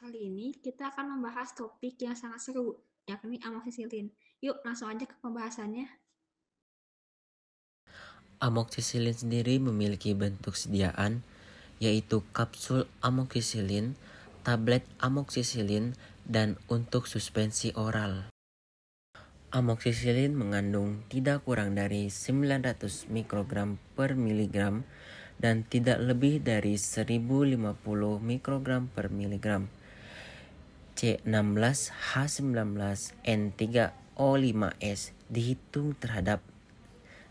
Kali ini kita akan membahas topik yang sangat seru, yakni amoksisilin. Yuk langsung aja ke pembahasannya. Amoksisilin sendiri memiliki bentuk sediaan, yaitu kapsul amoksisilin, tablet amoksisilin, dan untuk suspensi oral. Amoksisilin mengandung tidak kurang dari 900 mikrogram per miligram dan tidak lebih dari 1050 mikrogram per miligram. C16H19N3O5S dihitung terhadap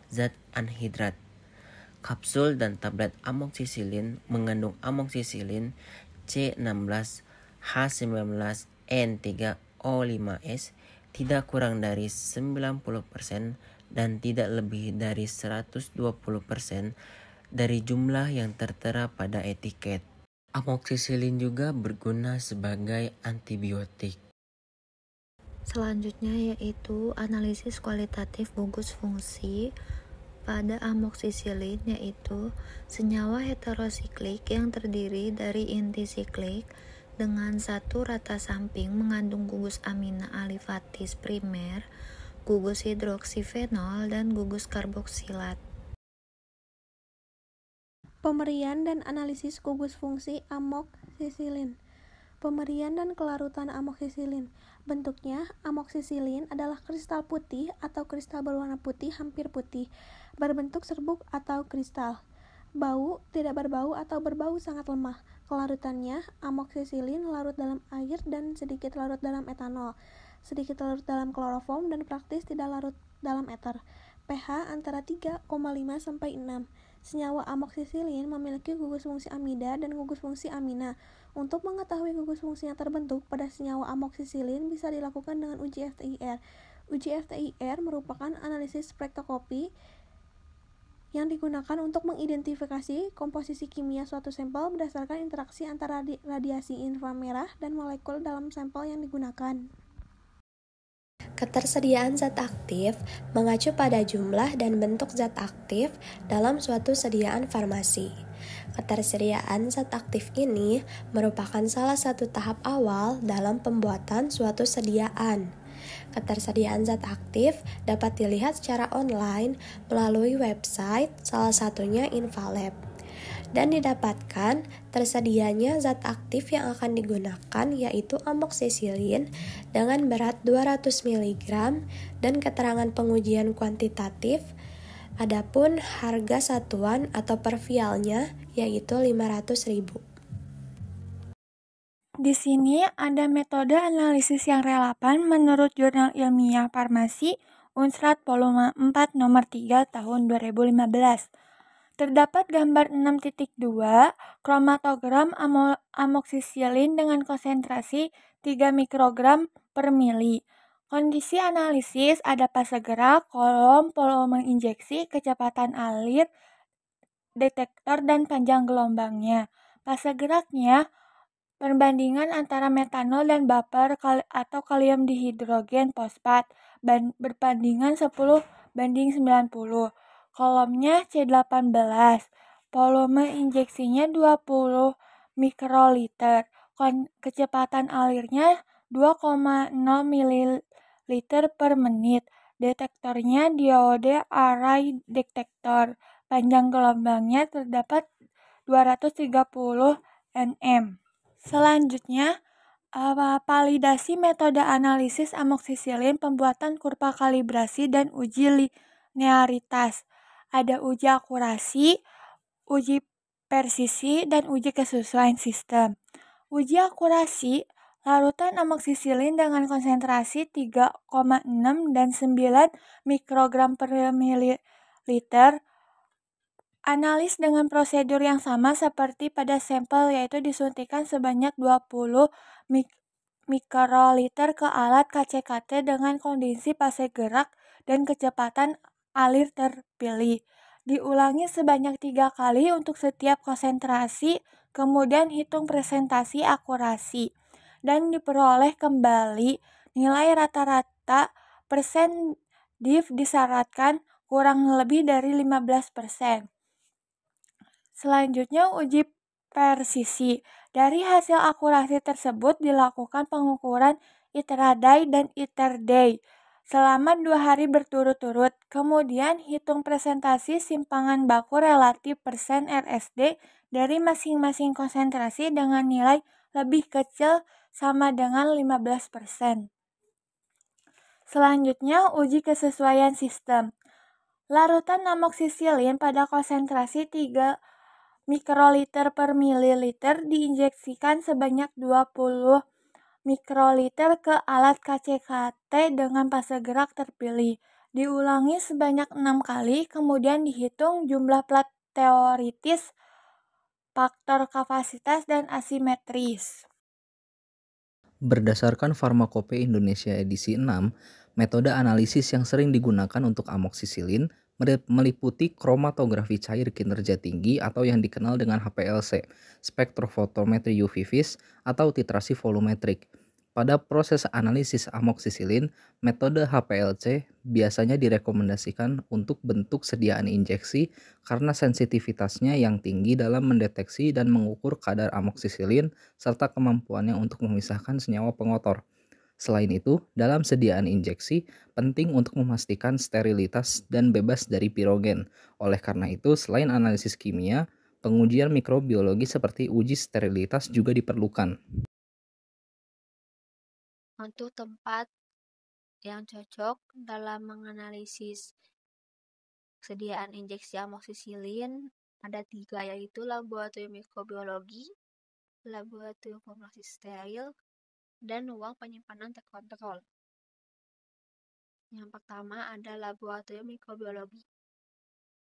zat anhidrat. Kapsul dan tablet amoksisilin mengandung amoksisilin C16H19N3O5S tidak kurang dari 90% dan tidak lebih dari 120% dari jumlah yang tertera pada etiket. Amoksisilin juga berguna sebagai antibiotik. Selanjutnya yaitu analisis kualitatif gugus fungsi pada amoksisilin, yaitu senyawa heterosiklik yang terdiri dari inti siklik dengan satu rata samping mengandung gugus amina alifatis primer, gugus hidroksifenol, dan gugus karboksilat. Pemerian dan analisis gugus fungsi amoksisilin. Pemerian dan kelarutan amoksisilin. Bentuknya, amoksisilin adalah kristal putih atau kristal berwarna putih hampir putih, berbentuk serbuk atau kristal. Bau, tidak berbau atau berbau sangat lemah. Kelarutannya, amoksisilin larut dalam air dan sedikit larut dalam etanol, sedikit larut dalam kloroform dan praktis tidak larut dalam eter. pH antara 3,5 sampai 6. Senyawa amoksisilin memiliki gugus fungsi amida dan gugus fungsi amina. Untuk mengetahui gugus fungsi yang terbentuk pada senyawa amoksisilin bisa dilakukan dengan uji FTIR. Uji FTIR merupakan analisis spektroskopi yang digunakan untuk mengidentifikasi komposisi kimia suatu sampel berdasarkan interaksi antara radiasi inframerah dan molekul dalam sampel yang digunakan. Ketersediaan zat aktif mengacu pada jumlah dan bentuk zat aktif dalam suatu sediaan farmasi. Ketersediaan zat aktif ini merupakan salah satu tahap awal dalam pembuatan suatu sediaan. Ketersediaan zat aktif dapat dilihat secara online melalui website, salah satunya Invalab, dan didapatkan tersedianya zat aktif yang akan digunakan yaitu amoksisilin dengan berat 200 mg dan keterangan pengujian kuantitatif. Adapun harga satuan atau per vialnya yaitu 500.000. Di sini ada metode analisis yang relevan menurut Jurnal Ilmiah Farmasi Unstrat Volume 4 nomor 3 tahun 2015. Terdapat gambar 6.2 kromatogram amoksisilin dengan konsentrasi 3 mikrogram per mili. Kondisi analisis ada fase gerak, kolom, volume injeksi, kecepatan alir, detektor, dan panjang gelombangnya. Fase geraknya perbandingan antara metanol dan baper atau kalium dihidrogen fosfat berbandingan 10:90. Kolomnya C18, volume injeksinya 20 mikroliter, kecepatan alirnya 2,0 ml per menit, detektornya diode array detektor, panjang gelombangnya terdapat 230 nm. Selanjutnya, validasi metode analisis amoksisilin, pembuatan kurva kalibrasi, dan uji linearitas. Ada uji akurasi, uji persisi, dan uji kesesuaian sistem. Uji akurasi, larutan amoksisilin dengan konsentrasi 3,6 dan 9 mikrogram per mililiter. Analis dengan prosedur yang sama seperti pada sampel, yaitu disuntikan sebanyak 20 mikroliter ke alat KCKT dengan kondisi fase gerak dan kecepatan alir terpilih. Diulangi sebanyak 3 kali untuk setiap konsentrasi, kemudian hitung presentasi akurasi, dan diperoleh kembali nilai rata-rata persen diff disyaratkan kurang lebih dari 15%. Selanjutnya uji persisi. Dari hasil akurasi tersebut dilakukan pengukuran iteradai dan iterday selama 2 hari berturut-turut. Kemudian hitung presentasi simpangan baku relatif persen RSD dari masing-masing konsentrasi dengan nilai lebih kecil sama dengan 15%. Selanjutnya, uji kesesuaian sistem. Larutan amoksisilin pada konsentrasi 3 mikroliter per mililiter diinjeksikan sebanyak 20 mikroliter ke alat KCKT dengan fase gerak terpilih. Diulangi sebanyak 6 kali, kemudian dihitung jumlah plat teoritis, faktor kapasitas, dan asimetris. Berdasarkan Farmakope Indonesia edisi 6, metode analisis yang sering digunakan untuk amoksisilin meliputi kromatografi cair kinerja tinggi atau yang dikenal dengan HPLC, spektrofotometri UV vis, atau titrasi volumetrik. Pada proses analisis amoksisilin, metode HPLC biasanya direkomendasikan untuk bentuk sediaan injeksi karena sensitivitasnya yang tinggi dalam mendeteksi dan mengukur kadar amoksisilin serta kemampuannya untuk memisahkan senyawa pengotor. Selain itu, dalam sediaan injeksi, penting untuk memastikan sterilitas dan bebas dari pirogen. Oleh karena itu, selain analisis kimia, pengujian mikrobiologi seperti uji sterilitas juga diperlukan. Untuk tempat yang cocok dalam menganalisis kesediaan injeksi amoksisilin ada 3, yaitu laboratorium mikrobiologi, laboratorium formulasi steril, dan ruang penyimpanan terkontrol. Yang pertama ada laboratorium mikrobiologi.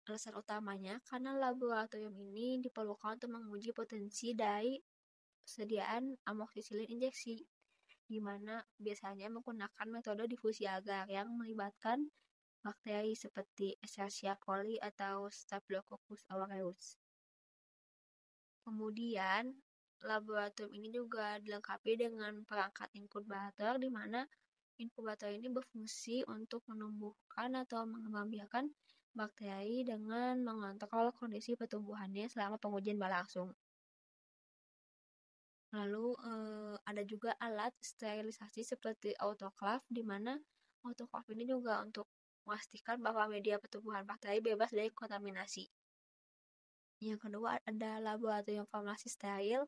Alasan utamanya karena laboratorium ini diperlukan untuk menguji potensi dari persediaan amoksisilin injeksi, di mana biasanya menggunakan metode difusi agar yang melibatkan bakteri seperti Escherichia coli atau Staphylococcus aureus. Kemudian, laboratorium ini juga dilengkapi dengan perangkat inkubator, di mana inkubator ini berfungsi untuk menumbuhkan atau mengembangbiakan bakteri dengan mengontrol kondisi pertumbuhannya selama pengujian berlangsung. Lalu ada juga alat sterilisasi seperti autoclave, di mana autoclave ini juga untuk memastikan bahwa media pertumbuhan bakteri bebas dari kontaminasi. Yang kedua ada laboratorium formulasi steril.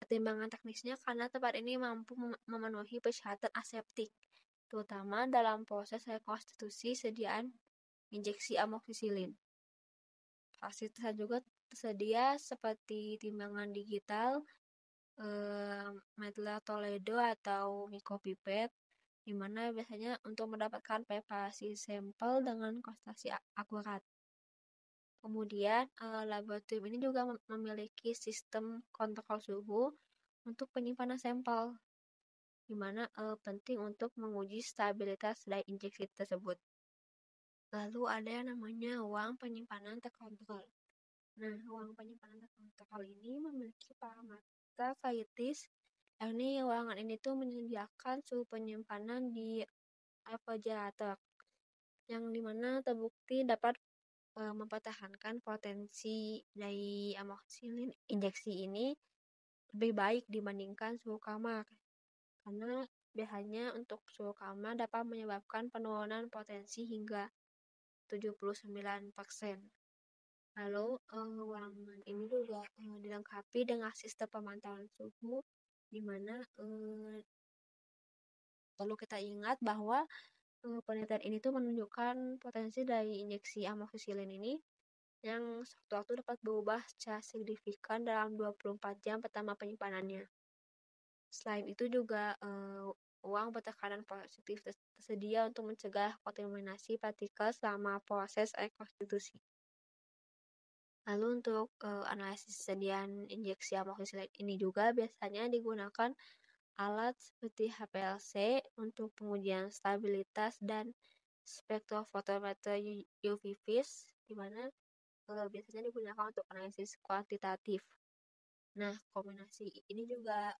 Pertimbangan teknisnya karena tempat ini mampu memenuhi persyaratan aseptik, terutama dalam proses rekonstitusi sediaan injeksi amoksisilin. Fasilitas juga tersedia seperti timbangan digital, Medler Toledo atau mikropipet, di mana biasanya untuk mendapatkan preparasi sampel dengan konsentrasi akurat. Kemudian laboratorium ini juga memiliki sistem kontrol suhu untuk penyimpanan sampel, di mana penting untuk menguji stabilitas dari injeksi tersebut. Lalu ada yang namanya ruang penyimpanan terkontrol. Nah, ruang penyimpanan terkontrol ini memiliki parameter kritis, yakni ruangan ini tuh menyediakan suhu penyimpanan di refrigerator, yang dimana terbukti dapat mempertahankan potensi dari amoksisilin injeksi ini lebih baik dibandingkan suhu kamar, karena biasanya untuk suhu kamar dapat menyebabkan penurunan potensi hingga 79%. Lalu ruangan ini juga dilengkapi dengan sistem pemantauan suhu, di mana perlu kita ingat bahwa penelitian ini tuh menunjukkan potensi dari injeksi amoksisilin ini yang sewaktu-waktu dapat berubah secara signifikan dalam 24 jam pertama penyimpanannya. Selain itu juga ruang bertekanan positif tersedia untuk mencegah kontaminasi partikel selama proses rekonstitusi. Lalu untuk analisis sediaan injeksi amoksisilin ini juga biasanya digunakan alat seperti HPLC untuk pengujian stabilitas dan spektrofotometri UV vis, di mana biasanya digunakan untuk analisis kuantitatif. Nah, kombinasi ini juga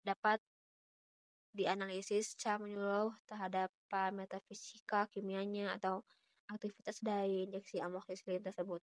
dapat dianalisis secara menyeluruh terhadap parameter fisika, kimianya, atau aktivitas dari injeksi amoksisilin tersebut.